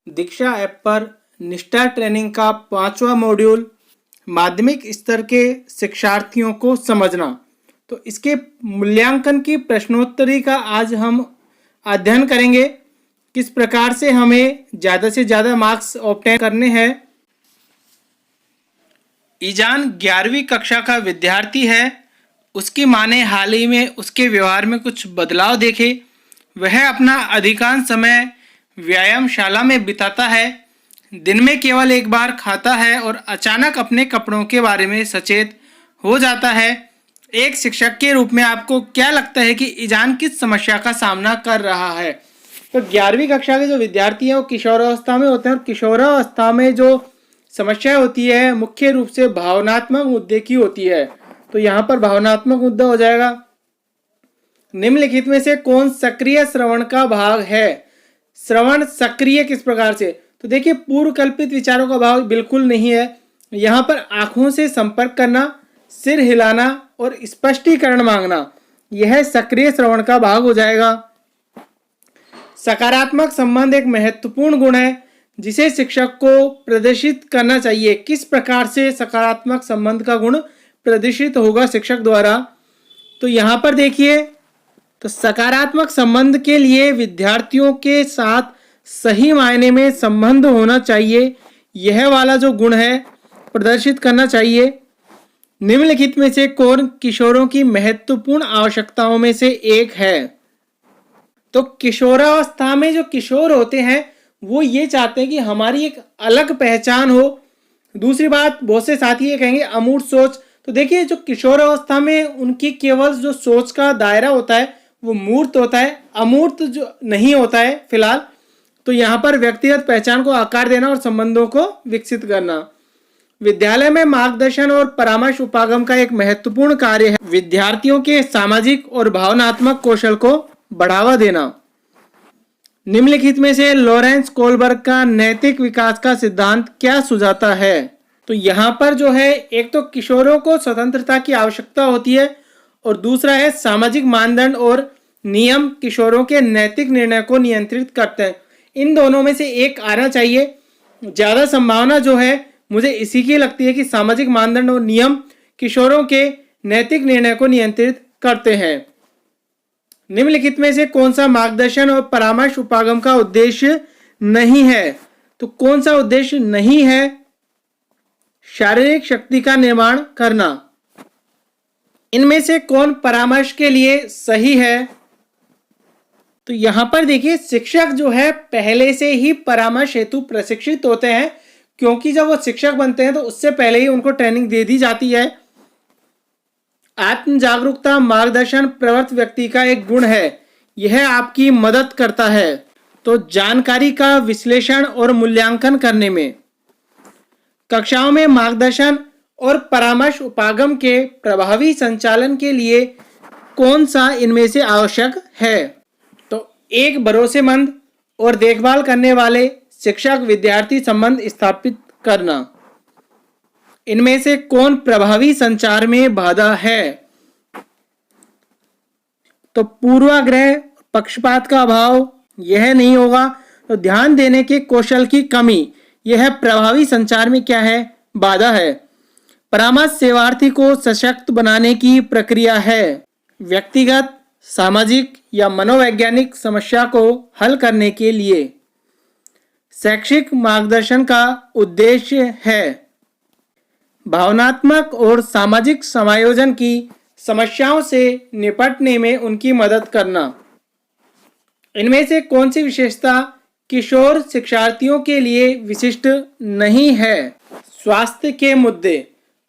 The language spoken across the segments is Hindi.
दीक्षा ऐप पर निष्ठा ट्रेनिंग का 5वां मॉड्यूल माध्यमिक स्तर के शिक्षार्थियों को समझना। तो इसके मूल्यांकन की प्रश्नोत्तरी का आज हम अध्ययन करेंगे। किस प्रकार से हमें ज़्यादा से ज़्यादा मार्क्स ऑब्टेन करने हैं। ईजान 11वीं कक्षा का विद्यार्थी है। उसकी माँ ने हाल ही में उसके व्यवहार में कुछ बदलाव देखे। वह अपना अधिकांश समय व्यायामशाला में बिताता है, दिन में केवल एक बार खाता है और अचानक अपने कपड़ों के बारे में सचेत हो जाता है। एक शिक्षक के रूप में आपको क्या लगता है कि ईजान किस समस्या का सामना कर रहा है। तो 11वीं कक्षा के जो विद्यार्थी हैं वो किशोरावस्था में होते हैं और किशोरावस्था में जो समस्या होती है मुख्य रूप से भावनात्मक मुद्दे की होती है। तो यहाँ पर भावनात्मक मुद्दा हो जाएगा, निम्नलिखित में से कौन सक्रिय श्रवण का भाग है। श्रवण सक्रिय किस प्रकार से, तो देखिए पूर्व कल्पित विचारों का भाग बिल्कुल नहीं है। यहाँ पर आंखों से संपर्क करना, सिर हिलाना और स्पष्टीकरण मांगना, यह सक्रिय श्रवण का भाग हो जाएगा। सकारात्मक संबंध एक महत्वपूर्ण गुण है जिसे शिक्षक को प्रदर्शित करना चाहिए। किस प्रकार से सकारात्मक संबंध का गुण प्रदर्शित होगा शिक्षक द्वारा, तो यहाँ पर देखिए, तो सकारात्मक संबंध के लिए विद्यार्थियों के साथ सही मायने में संबंध होना चाहिए। यह वाला जो गुण है प्रदर्शित करना चाहिए। निम्नलिखित में से कौन किशोरों की महत्वपूर्ण आवश्यकताओं में से एक है। तो किशोरावस्था में जो किशोर होते हैं वो ये चाहते हैं कि हमारी एक अलग पहचान हो। दूसरी बात, बहुत से साथी ये कहेंगे अमूर्त सोच। तो देखिए जो किशोरावस्था में उनकी केवल जो सोच का दायरा होता है वो मूर्त होता है, अमूर्त जो नहीं होता है फिलहाल। तो यहाँ पर व्यक्तिगत पहचान को आकार देना और संबंधों को विकसित करना। विद्यालय में मार्गदर्शन और परामर्श उपागम का एक महत्वपूर्ण कार्य है। विद्यार्थियों के सामाजिक और भावनात्मक कौशल को बढ़ावा देना। निम्नलिखित में से लॉरेंस कोलबर्ग का नैतिक विकास का सिद्धांत क्या सुझाता है। तो यहाँ पर जो है एक तो किशोरों को स्वतंत्रता की आवश्यकता होती है और दूसरा है सामाजिक मानदंड और नियम किशोरों के नैतिक निर्णय को नियंत्रित करते हैं। इन दोनों में से एक आना चाहिए। ज़्यादा संभावना जो है मुझे इसी की लगती है कि सामाजिक मानदंड और नियम किशोरों के नैतिक निर्णय को नियंत्रित करते हैं। निम्नलिखित में से कौन सा मार्गदर्शन और परामर्श उपागम का उद्देश्य नहीं है। तो कौन सा उद्देश्य नहीं है, शारीरिक शक्ति का निर्माण करना। इनमें से कौन परामर्श के लिए सही है। तो यहां पर देखिए शिक्षक जो है पहले से ही परामर्श हेतु प्रशिक्षित होते हैं, क्योंकि जब वो शिक्षक बनते हैं तो उससे पहले ही उनको ट्रेनिंग दे दी जाती है। आत्म जागरूकता मार्गदर्शन प्रवृत्त व्यक्ति का एक गुण है, यह आपकी मदद करता है तो जानकारी का विश्लेषण और मूल्यांकन करने में। कक्षाओं में मार्गदर्शन और परामर्श उपागम के प्रभावी संचालन के लिए कौन सा इनमें से आवश्यक है। तो एक भरोसेमंद और देखभाल करने वाले शिक्षक विद्यार्थी संबंध स्थापित करना। इनमें से कौन प्रभावी संचार में बाधा है। तो पूर्वाग्रह पक्षपात का अभाव यह नहीं होगा। तो ध्यान देने के कौशल की कमी, यह प्रभावी संचार में क्या है, बाधा है। परामर्श सेवार्थी को सशक्त बनाने की प्रक्रिया है। व्यक्तिगत, सामाजिक या मनोवैज्ञानिक समस्या को हल करने के लिए शैक्षिक मार्गदर्शन का उद्देश्य है भावनात्मक और सामाजिक समायोजन की समस्याओं से निपटने में उनकी मदद करना। इनमें से कौन सी विशेषता किशोर शिक्षार्थियों के लिए विशिष्ट नहीं है। स्वास्थ्य के मुद्दे,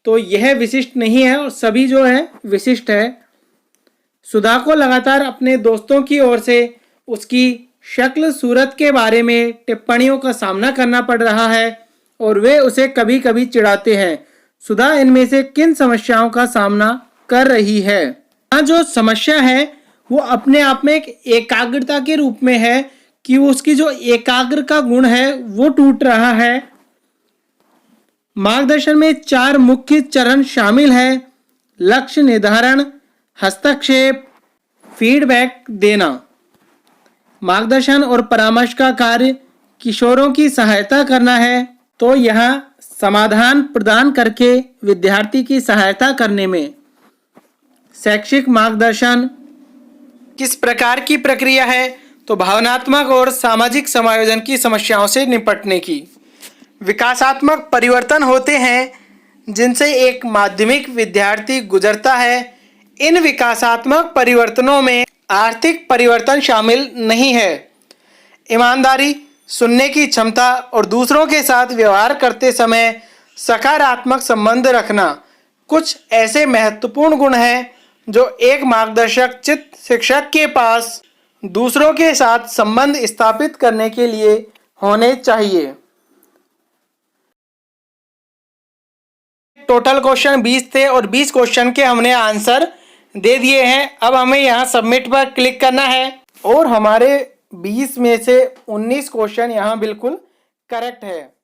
तो यह विशिष्ट नहीं है और सभी जो है विशिष्ट है। सुधा को लगातार अपने दोस्तों की ओर से उसकी शक्ल सूरत के बारे में टिप्पणियों का सामना करना पड़ रहा है और वे उसे कभी कभी चिढ़ाते हैं। सुधा इनमें से किन समस्याओं का सामना कर रही है। यहाँ जो समस्या है वो अपने आप में एक एकाग्रता के रूप में है कि उसकी जो एकाग्र का गुण है वो टूट रहा है। मार्गदर्शन में 4 मुख्य चरण शामिल है। लक्ष्य निर्धारण, हस्तक्षेप, फीडबैक देना। मार्गदर्शन और परामर्श का कार्य किशोरों की सहायता करना है तो यहाँ समाधान प्रदान करके विद्यार्थी की सहायता करने में शैक्षिक मार्गदर्शन किस प्रकार की प्रक्रिया है, तो भावनात्मक और सामाजिक समायोजन की समस्याओं से निपटने की। विकासात्मक परिवर्तन होते हैं जिनसे एक माध्यमिक विद्यार्थी गुजरता है। इन विकासात्मक परिवर्तनों में आर्थिक परिवर्तन शामिल नहीं है। ईमानदारी, सुनने की क्षमता और दूसरों के साथ व्यवहार करते समय सकारात्मक संबंध रखना कुछ ऐसे महत्वपूर्ण गुण हैं जो एक मार्गदर्शक चित्त शिक्षक के पास दूसरों के साथ संबंध स्थापित करने के लिए होने चाहिए। टोटल क्वेश्चन 20 थे और 20 क्वेश्चन के हमने आंसर दे दिए हैं। अब हमें यहाँ सबमिट पर क्लिक करना है और हमारे 20 में से 19 क्वेश्चन यहाँ बिल्कुल करेक्ट है।